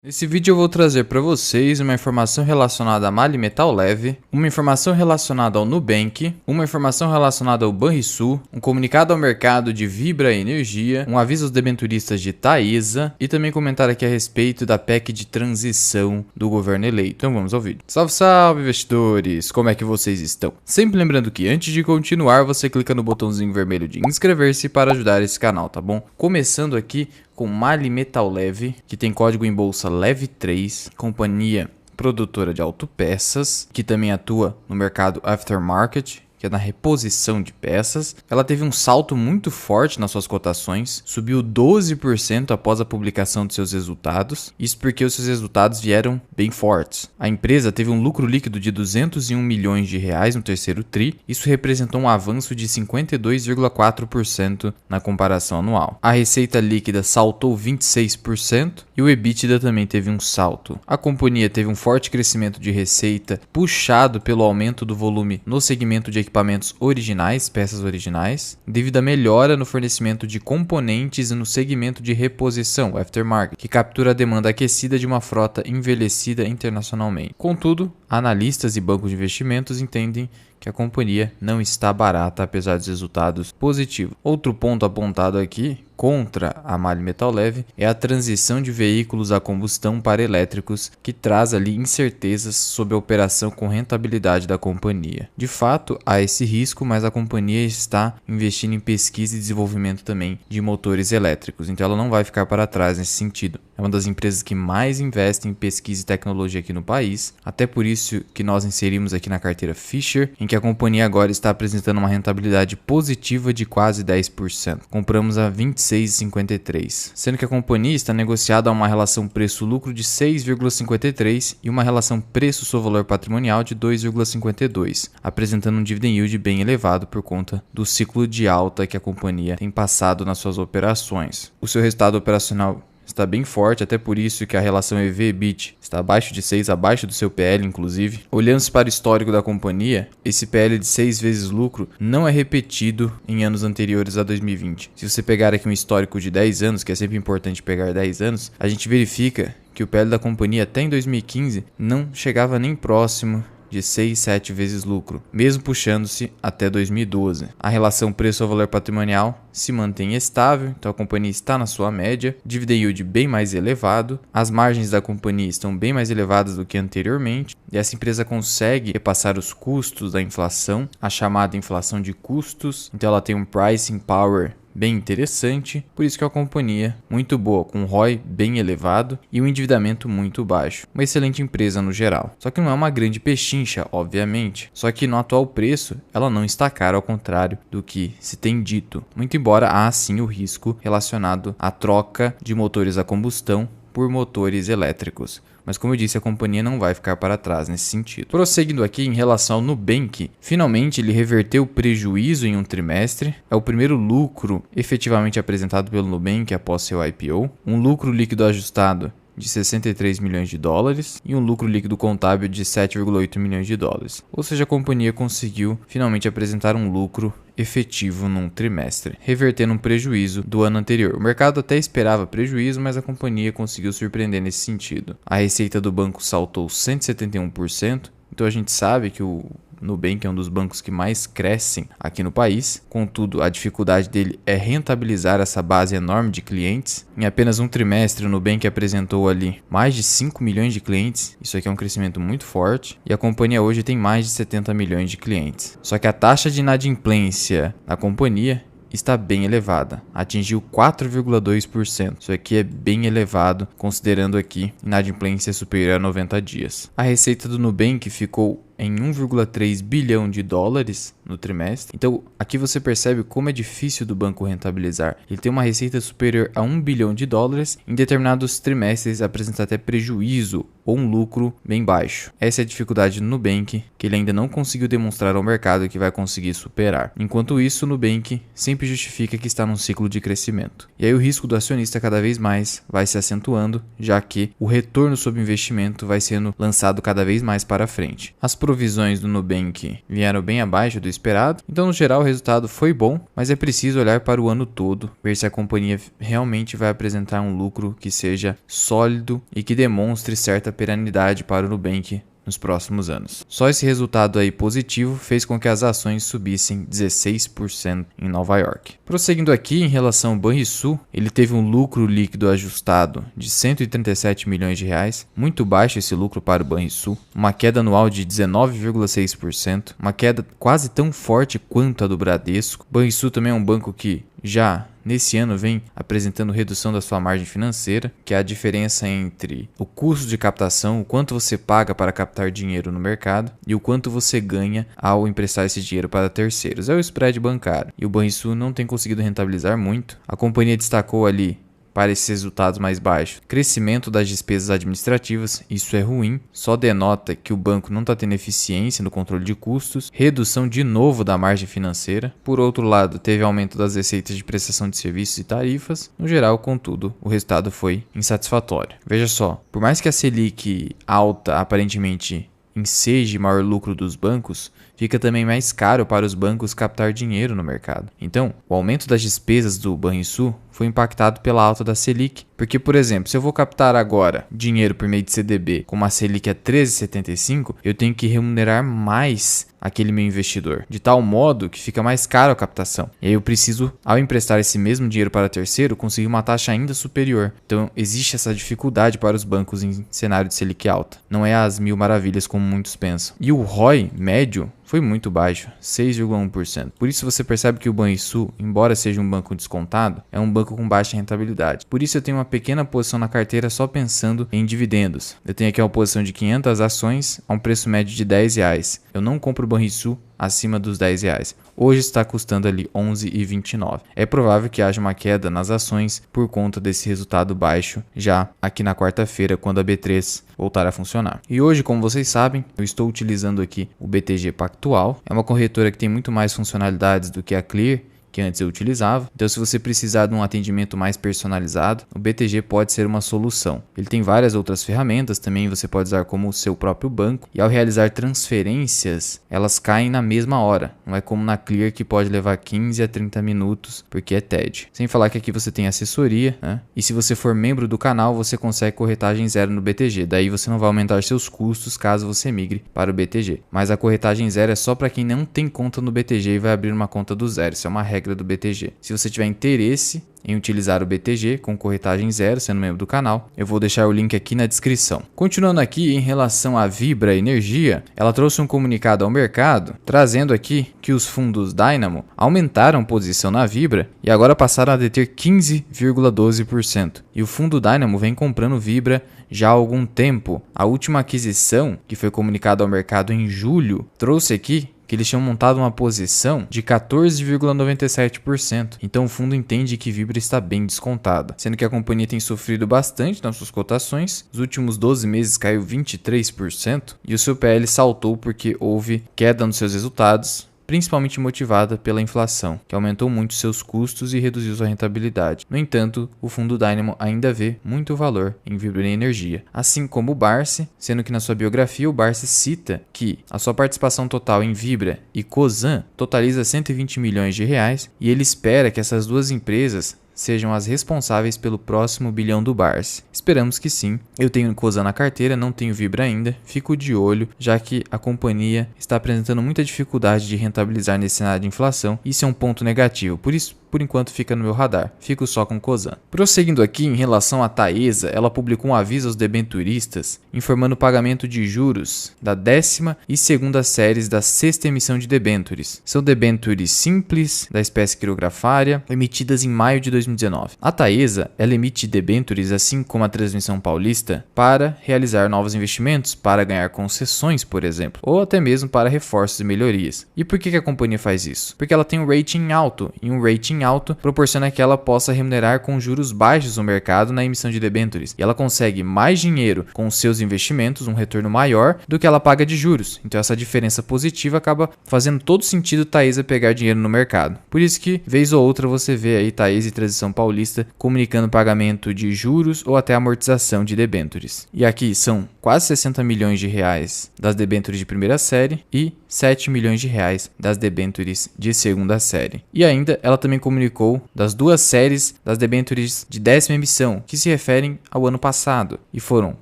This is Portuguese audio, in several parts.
Nesse vídeo eu vou trazer para vocês uma informação relacionada a Mali Metal Leve, uma informação relacionada ao Nubank, uma informação relacionada ao Banrisul, um comunicado ao mercado de Vibra Energia, um aviso aos debenturistas de Taesa e também comentar aqui a respeito da PEC de transição do governo eleito. Então vamos ao vídeo. Salve, salve investidores! Como é que vocês estão? Sempre lembrando que antes de continuar você clica no botãozinho vermelho de inscrever-se para ajudar esse canal, tá bom? Começando aqui com Mali Metal Leve, que tem código em bolsa LEV3, companhia produtora de autopeças, que também atua no mercado aftermarket, que é na reposição de peças. Ela teve um salto muito forte nas suas cotações, subiu 12% após a publicação de seus resultados, isso porque os seus resultados vieram bem fortes. A empresa teve um lucro líquido de 201 milhões de reais no terceiro tri, isso representou um avanço de 52,4% na comparação anual. A receita líquida saltou 26% e o EBITDA também teve um salto. A companhia teve um forte crescimento de receita, puxado pelo aumento do volume no segmento de equipamentos originais, peças originais, devido à melhora no fornecimento de componentes e no segmento de reposição, o aftermarket, que captura a demanda aquecida de uma frota envelhecida internacionalmente. Contudo, analistas e bancos de investimentos entendem que a companhia não está barata apesar dos resultados positivos. Outro ponto apontado aqui contra a Mali Metal Leve é a transição de veículos a combustão para elétricos, que traz ali incertezas sobre a operação com rentabilidade da companhia. De fato, há esse risco, mas a companhia está investindo em pesquisa e desenvolvimento também de motores elétricos, então ela não vai ficar para trás nesse sentido. É uma das empresas que mais investem em pesquisa e tecnologia aqui no país, até por isso que nós inserimos aqui na carteira Fisher, em que a companhia agora está apresentando uma rentabilidade positiva de quase 10%. Compramos a 26,53, sendo que a companhia está negociada a uma relação preço-lucro de 6,53 e uma relação preço-valor patrimonial de 2,52, apresentando um dividend yield bem elevado por conta do ciclo de alta que a companhia tem passado nas suas operações. O seu resultado operacional está bem forte, até por isso que a relação EV/EBIT está abaixo de 6, abaixo do seu PL inclusive. Olhando para o histórico da companhia, esse PL de 6 vezes lucro não é repetido em anos anteriores a 2020. Se você pegar aqui um histórico de 10 anos, que é sempre importante pegar 10 anos, a gente verifica que o PL da companhia até em 2015 não chegava nem próximo de 6, 7 vezes lucro, mesmo puxando-se até 2012. A relação preço-valor patrimonial se mantém estável, então a companhia está na sua média, dividend yield bem mais elevado, as margens da companhia estão bem mais elevadas do que anteriormente, e essa empresa consegue repassar os custos da inflação, a chamada inflação de custos, então ela tem um pricing power bem interessante, por isso que é uma companhia muito boa, com um ROI bem elevado e um endividamento muito baixo. Uma excelente empresa no geral. Só que não é uma grande pechincha, obviamente. Só que no atual preço, ela não está cara, ao contrário do que se tem dito. Muito embora há sim o risco relacionado à troca de motores a combustão por motores elétricos. Mas como eu disse, a companhia não vai ficar para trás nesse sentido. Prosseguindo aqui em relação ao Nubank, finalmente ele reverteu o prejuízo em um trimestre. É o primeiro lucro efetivamente apresentado pelo Nubank após seu IPO. Um lucro líquido ajustado de 63 milhões de dólares e um lucro líquido contábil de 7,8 milhões de dólares. Ou seja, a companhia conseguiu finalmente apresentar um lucro efetivo num trimestre, revertendo um prejuízo do ano anterior. O mercado até esperava prejuízo, mas a companhia conseguiu surpreender nesse sentido. A receita do banco saltou 171%, então a gente sabe que o Nubank é um dos bancos que mais crescem aqui no país. Contudo, a dificuldade dele é rentabilizar essa base enorme de clientes. Em apenas um trimestre, o Nubank apresentou ali mais de 5 milhões de clientes. Isso aqui é um crescimento muito forte. E a companhia hoje tem mais de 70 milhões de clientes. Só que a taxa de inadimplência da companhia está bem elevada, atingiu 4,2%. Isso aqui é bem elevado, considerando aqui inadimplência superior a 90 dias. A receita do Nubank ficou em 1,3 bilhão de dólares no trimestre. Então, aqui você percebe como é difícil do banco rentabilizar. Ele tem uma receita superior a 1 bilhão de dólares, em determinados trimestres apresenta até prejuízo ou um lucro bem baixo. Essa é a dificuldade do Nubank, que ele ainda não conseguiu demonstrar ao mercado que vai conseguir superar. Enquanto isso, o Nubank sempre justifica que está num ciclo de crescimento. E aí o risco do acionista cada vez mais vai se acentuando, já que o retorno sobre investimento vai sendo lançado cada vez mais para frente. As provisões do Nubank vieram bem abaixo do esperado, então no geral o resultado foi bom, mas é preciso olhar para o ano todo, ver se a companhia realmente vai apresentar um lucro que seja sólido e que demonstre certa perenidade para o Nubank nos próximos anos. Só esse resultado aí positivo fez com que as ações subissem 16% em Nova York. Prosseguindo aqui, em relação ao Banrisul, ele teve um lucro líquido ajustado de 137 milhões de reais, muito baixo esse lucro para o Banrisul, uma queda anual de 19,6%, uma queda quase tão forte quanto a do Bradesco. O Banrisul também é um banco que já nesse ano vem apresentando redução da sua margem financeira, que é a diferença entre o custo de captação, o quanto você paga para captar dinheiro no mercado e o quanto você ganha ao emprestar esse dinheiro para terceiros. É o spread bancário. E o Banrisul não tem conseguido rentabilizar muito. A companhia destacou ali para esses resultados mais baixos. Crescimento das despesas administrativas, isso é ruim, só denota que o banco não está tendo eficiência no controle de custos, redução de novo da margem financeira. Por outro lado, teve aumento das receitas de prestação de serviços e tarifas. No geral, contudo, o resultado foi insatisfatório. Veja só, por mais que a Selic alta aparentemente enseje maior lucro dos bancos, fica também mais caro para os bancos captar dinheiro no mercado. Então, o aumento das despesas do Banrisul foi impactado pela alta da Selic, porque, por exemplo, se eu vou captar agora dinheiro por meio de CDB com uma Selic a 13,75, eu tenho que remunerar mais aquele meu investidor, de tal modo que fica mais caro a captação. E aí eu preciso, ao emprestar esse mesmo dinheiro para terceiro, conseguir uma taxa ainda superior. Então, existe essa dificuldade para os bancos em cenário de Selic alta. Não é as mil maravilhas como muitos pensam. E o ROI médio foi muito baixo, 6,1%. Por isso você percebe que o Banrisul, embora seja um banco descontado, é um banco com baixa rentabilidade. Por isso eu tenho uma pequena posição na carteira só pensando em dividendos. Eu tenho aqui uma posição de 500 ações a um preço médio de R$10. Eu não compro o Banrisul acima dos R$10. Hoje está custando ali R$11,29. É provável que haja uma queda nas ações por conta desse resultado baixo já aqui na quarta-feira, quando a B3 voltar a funcionar. E hoje, como vocês sabem, eu estou utilizando aqui o BTG Pactual. É uma corretora que tem muito mais funcionalidades do que a Clear, que antes eu utilizava. Então, se você precisar de um atendimento mais personalizado, o BTG pode ser uma solução. Ele tem várias outras ferramentas também, você pode usar como o seu próprio banco, e ao realizar transferências, elas caem na mesma hora. Não é como na Clear, que pode levar 15 a 30 minutos, porque é TED. Sem falar que aqui você tem assessoria, né? E se você for membro do canal, você consegue corretagem zero no BTG. Daí você não vai aumentar seus custos caso você migre para o BTG. Mas a corretagem zero é só para quem não tem conta no BTG e vai abrir uma conta do zero. Isso é uma regra do BTG. Se você tiver interesse em utilizar o BTG com corretagem zero, sendo membro do canal, eu vou deixar o link aqui na descrição. Continuando aqui, em relação à Vibra Energia, ela trouxe um comunicado ao mercado, trazendo aqui que os fundos Dynamo aumentaram posição na Vibra e agora passaram a deter 15,12%. E o fundo Dynamo vem comprando Vibra já há algum tempo. A última aquisição, que foi comunicada ao mercado em julho, trouxe aqui que eles tinham montado uma posição de 14,97%. Então o fundo entende que Vibra está bem descontada, sendo que a companhia tem sofrido bastante nas suas cotações. Nos últimos 12 meses caiu 23% e o seu PL saltou porque houve queda nos seus resultados, principalmente motivada pela inflação, que aumentou muito seus custos e reduziu sua rentabilidade. No entanto, o fundo Dynamo ainda vê muito valor em Vibra Energia, assim como o Barsi, sendo que na sua biografia o Barsi cita que a sua participação total em Vibra e Cosan totaliza 120 milhões de reais e ele espera que essas duas empresas sejam as responsáveis pelo próximo bilhão do Barsi. Esperamos que sim. Eu tenho Cosan na carteira, não tenho Vibra ainda. Fico de olho, já que a companhia está apresentando muita dificuldade de rentabilizar nesse cenário de inflação. Isso é um ponto negativo. Por isso, por enquanto fica no meu radar. Fico só com Cosan. Prosseguindo aqui, em relação à Taesa, ela publicou um aviso aos debenturistas informando o pagamento de juros da 10ª e 2ª séries da 6ª emissão de debêntures. São debêntures simples da espécie quirografária, emitidas em maio de 2019. A Taesa, ela emite debêntures, assim como a Transmissão Paulista, para realizar novos investimentos, para ganhar concessões, por exemplo, ou até mesmo para reforços e melhorias. E por que a companhia faz isso? Porque ela tem um rating alto, e um rating alto proporciona que ela possa remunerar com juros baixos no mercado na emissão de debêntures. E ela consegue mais dinheiro com os seus investimentos, um retorno maior do que ela paga de juros. Então essa diferença positiva acaba fazendo todo sentido Taesa pegar dinheiro no mercado. Por isso que, vez ou outra, você vê aí Taesa e Transmissão Paulista comunicando pagamento de juros ou até amortização de debêntures. E aqui são quase 60 milhões de reais das debêntures de primeira série e 7 milhões de reais das debêntures de segunda série. E ainda ela também comunicou das duas séries das debêntures de 10ª emissão, que se referem ao ano passado, e foram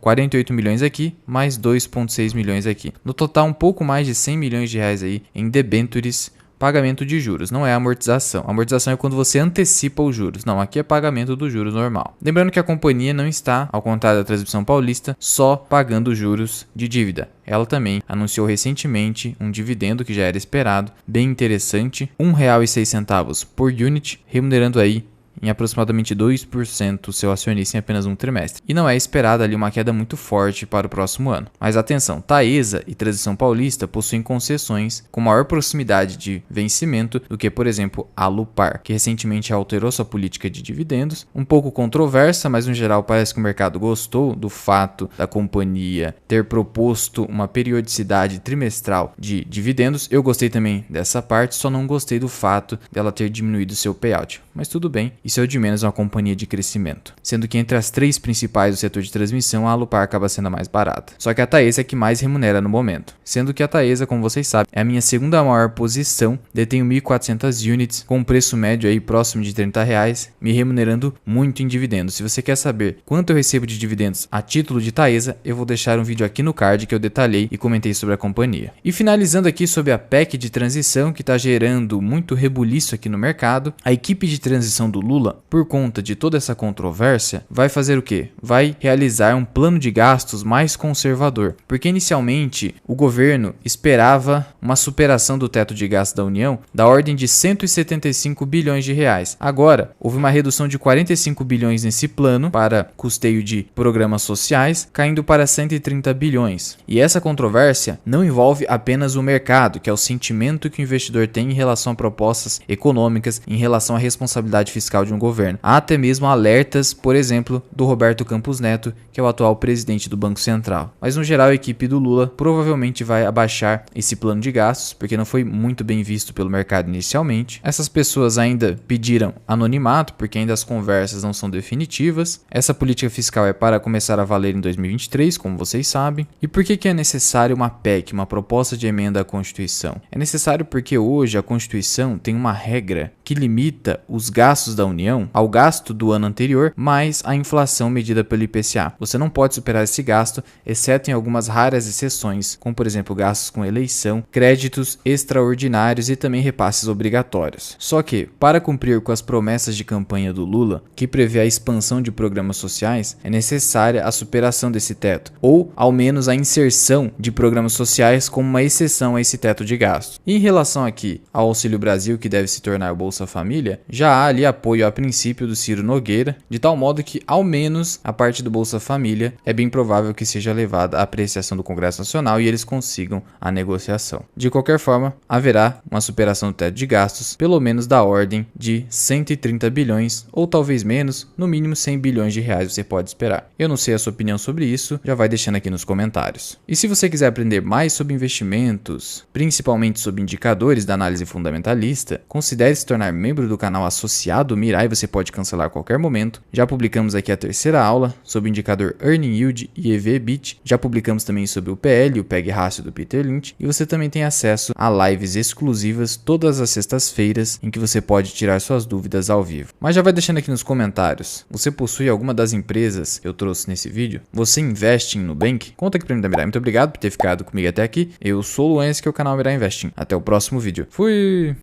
48 milhões aqui, mais 2,6 milhões aqui. No total, um pouco mais de 100 milhões de reais aí em debêntures, pagamento de juros, não é amortização. Amortização é quando você antecipa os juros. Não, aqui é pagamento dos juros normal. Lembrando que a companhia não está, ao contrário da Transmissão Paulista, só pagando juros de dívida. Ela também anunciou recentemente um dividendo que já era esperado, bem interessante, R$ 1,06 por unit, remunerando aí em aproximadamente 2% o seu acionista em apenas um trimestre. E não é esperada ali uma queda muito forte para o próximo ano. Mas atenção, Taesa e Transmissão Paulista possuem concessões com maior proximidade de vencimento do que, por exemplo, a Alupar, que recentemente alterou sua política de dividendos, um pouco controversa, mas no geral parece que o mercado gostou do fato da companhia ter proposto uma periodicidade trimestral de dividendos. Eu gostei também dessa parte, só não gostei do fato dela ter diminuído seu payout. Mas tudo bem, isso é o de menos uma companhia de crescimento. Sendo que entre as três principais do setor de transmissão, a Alupar acaba sendo a mais barata. Só que a Taesa é a que mais remunera no momento. Sendo que a Taesa, como vocês sabem, é a minha segunda maior posição, detenho 1.400 units, com um preço médio aí próximo de R$30, me remunerando muito em dividendos. Se você quer saber quanto eu recebo de dividendos a título de Taesa, eu vou deixar um vídeo aqui no card que eu detalhei e comentei sobre a companhia. E finalizando aqui sobre a PEC de transição, que está gerando muito rebuliço aqui no mercado, a equipe de transição do Lula, por conta de toda essa controvérsia, vai fazer o quê? Vai realizar um plano de gastos mais conservador, porque inicialmente o governo esperava uma superação do teto de gastos da União da ordem de 175 bilhões de reais. Agora, houve uma redução de 45 bilhões nesse plano para custeio de programas sociais, caindo para 130 bilhões. E essa controvérsia não envolve apenas o mercado, que é o sentimento que o investidor tem em relação a propostas econômicas, em relação à responsabilidade fiscal de um governo. Há até mesmo alertas, por exemplo, do Roberto Campos Neto, que é o atual presidente do Banco Central. Mas no geral, a equipe do Lula provavelmente vai abaixar esse plano de gastos, porque não foi muito bem visto pelo mercado inicialmente. Essas pessoas ainda pediram anonimato, porque ainda as conversas não são definitivas. Essa política fiscal é para começar a valer em 2023, como vocês sabem. E por que é necessário uma PEC, uma proposta de emenda à Constituição? É necessário porque hoje a Constituição tem uma regra que limita os gastos da União ao gasto do ano anterior, mais a inflação medida pelo IPCA. Você não pode superar esse gasto, exceto em algumas raras exceções, como por exemplo gastos com eleição, créditos extraordinários e também repasses obrigatórios. Só que, para cumprir com as promessas de campanha do Lula, que prevê a expansão de programas sociais, é necessária a superação desse teto, ou ao menos a inserção de programas sociais como uma exceção a esse teto de gasto. E em relação aqui ao Auxílio Brasil, que deve se tornar o Bolsa Família, já há ali apoio a princípio do Ciro Nogueira, de tal modo que, ao menos, a parte do Bolsa Família é bem provável que seja levada à apreciação do Congresso Nacional e eles consigam a negociação. De qualquer forma, haverá uma superação do teto de gastos, pelo menos da ordem de 130 bilhões, ou talvez menos, no mínimo 100 bilhões de reais você pode esperar. Eu não sei a sua opinião sobre isso, já vai deixando aqui nos comentários. E se você quiser aprender mais sobre investimentos, principalmente sobre indicadores da análise fundamentalista, considere se tornar membro do canal associado Mirai, você pode cancelar a qualquer momento. Já publicamos aqui a terceira aula sobre o indicador Earning Yield e EV/EBITDA. Já publicamos também sobre o PL, o PEG Ratio do Peter Lynch. E você também tem acesso a lives exclusivas todas as sextas-feiras em que você pode tirar suas dúvidas ao vivo. Mas já vai deixando aqui nos comentários, você possui alguma das empresas que eu trouxe nesse vídeo? Você investe em Nubank? Conta aqui pra mim da Mirai. Muito obrigado por ter ficado comigo até aqui. Eu sou o Luan, esse que é o canal Mirai Investing. Até o próximo vídeo. Fui!